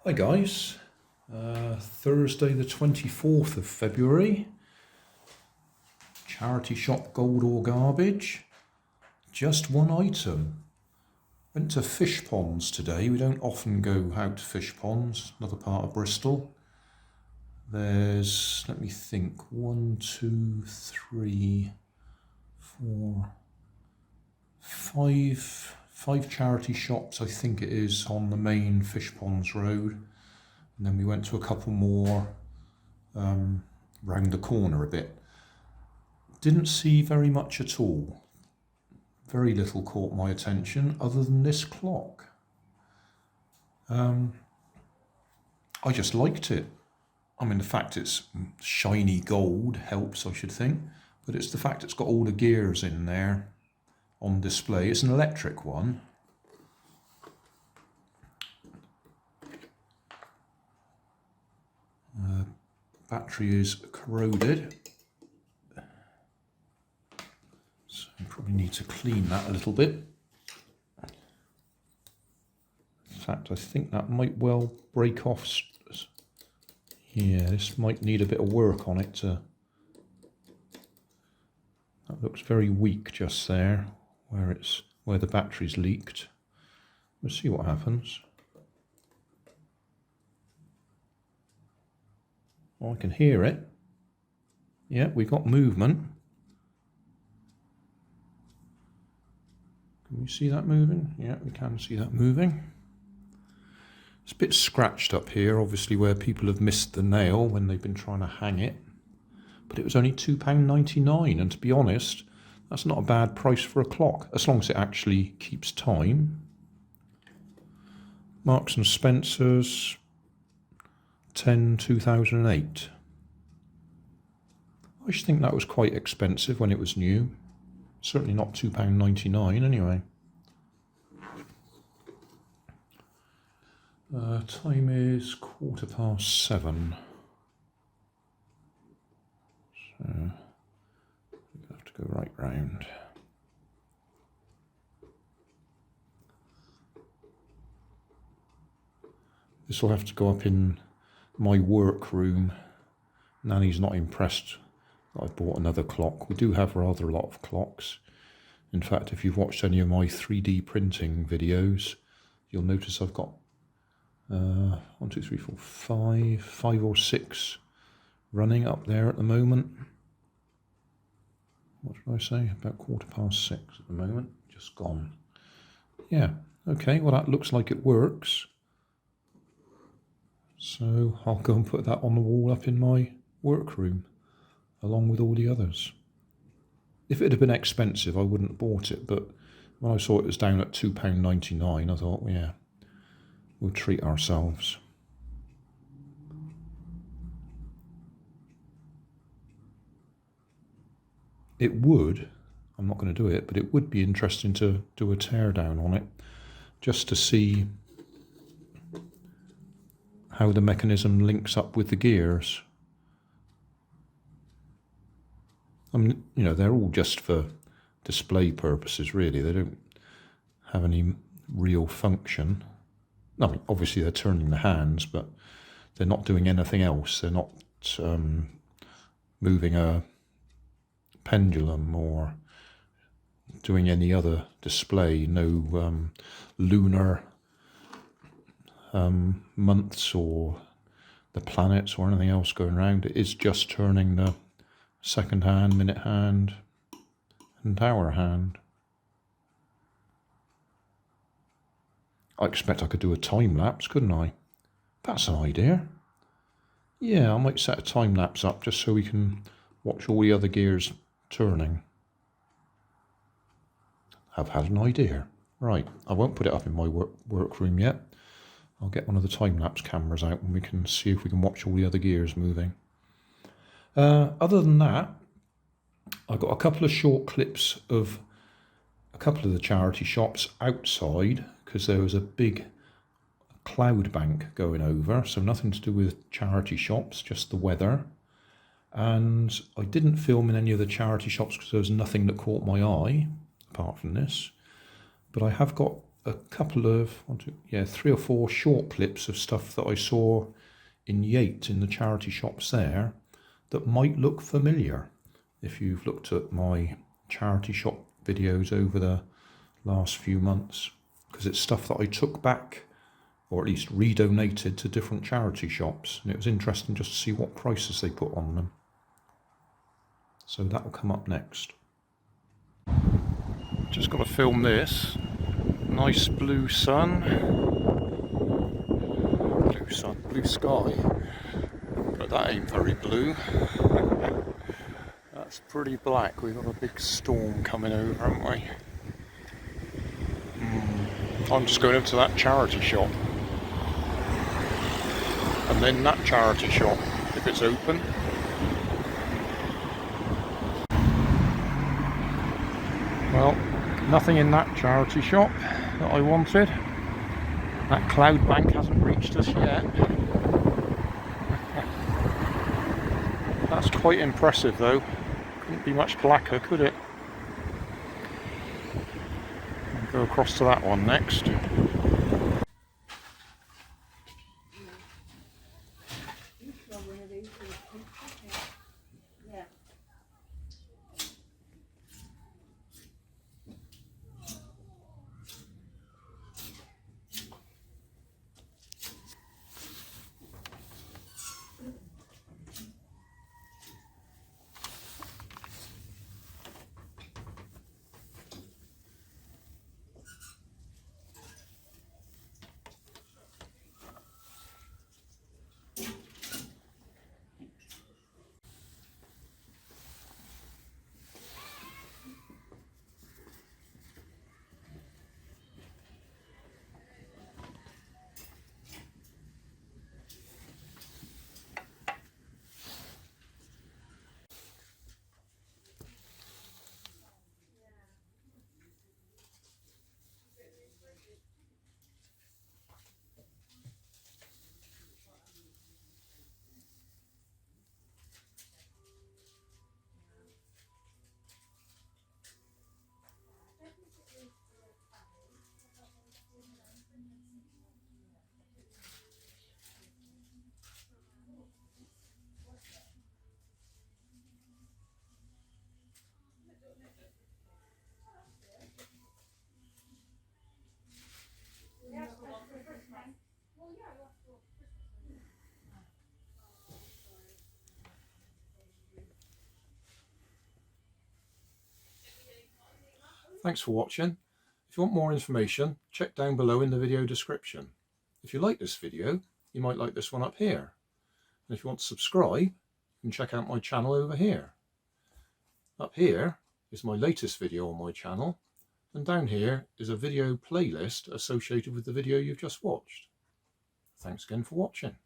Hi guys, Thursday the 24th of February, charity shop gold or garbage, just one item. Went to Fishponds today. We don't often go out to Fishponds, another part of Bristol. There's, let me think, 1, 2, 3, 4, 5 charity shops, I think it is, on the main Fishponds road. And then we went to a couple more round the corner a bit. Didn't see very much at all. Very little caught my attention other than this clock. I just liked it. I mean, the fact it's shiny gold helps, I should think, but it's the fact it's got all the gears in there on display. It's an electric one. Battery is corroded, so you probably need to clean that a little bit. In fact, I think that might well break off. Yeah, this might need a bit of work on it to... That looks very weak just there, where the battery's leaked. Let's see what happens. Oh, I can hear it. Yeah, we got movement. Can we see that moving? Yeah, we can see that moving. It's a bit scratched up here, obviously where people have missed the nail when they've been trying to hang it. But it was only £2.99, and to be honest, that's not a bad price for a clock, as long as it actually keeps time. Marks and Spencer's, 2008. I just think that was quite expensive when it was new. Certainly not £2.99 anyway. Time is 7:15. So we have to go right round. This will have to go up in my workroom. Nanny's not impressed that I bought another clock. We do have rather a lot of clocks. In fact, if you've watched any of my 3D printing videos, you'll notice I've got 1, 2, 3, 4, 5 or 6 running up there at the moment. What did I say? About 6:15 at the moment. Just gone. Yeah, okay, well that looks like it works. So I'll go and put that on the wall up in my workroom, along with all the others. If it had been expensive, I wouldn't have bought it, but when I saw it was down at £2.99, I thought, well, yeah, we'll treat ourselves. It would, I'm not going to do it, but it would be interesting to do a teardown on it, just to see how the mechanism links up with the gears. I mean, you know, they're all just for display purposes, really. They don't have any real function. I mean, obviously they're turning the hands, but they're not doing anything else. They're not moving a pendulum or doing any other display. No lunar months or the planets or anything else going around. It is just turning the second hand, minute hand and hour hand. I expect I could do a time lapse, couldn't I? That's an idea. Yeah, I might set a time lapse up just so we can watch all the other gears turning. I've had an idea. Right, I won't put it up in my workroom yet. I'll get one of the time-lapse cameras out and we can see if we can watch all the other gears moving. Other than that, I got a couple of short clips of a couple of the charity shops outside because there was a big cloud bank going over, so nothing to do with charity shops, just the weather. And I didn't film in any of the charity shops because there was nothing that caught my eye apart from this. But I have got a couple of, 3 or 4 short clips of stuff that I saw in Yate in the charity shops there that might look familiar if you've looked at my charity shop videos over the last few months, because it's stuff that I took back or at least redonated to different charity shops, and it was interesting just to see what prices they put on them. So that will come up next. Just got to film this. Nice blue sun. Blue sky. But that ain't very blue. That's pretty black. We've got a big storm coming over, haven't we? I'm just going over to that charity shop. And then that charity shop, if it's open. Well, nothing in that charity shop that I wanted. That cloud bank hasn't reached us yet. That's quite impressive though. Couldn't be much blacker, could it? I'll go across to that one next. Thanks for watching. If you want more information, check down below in the video description. If you like this video, you might like this one up here. And if you want to subscribe, you can check out my channel over here. Up here is my latest video on my channel, and down here is a video playlist associated with the video you've just watched. Thanks again for watching.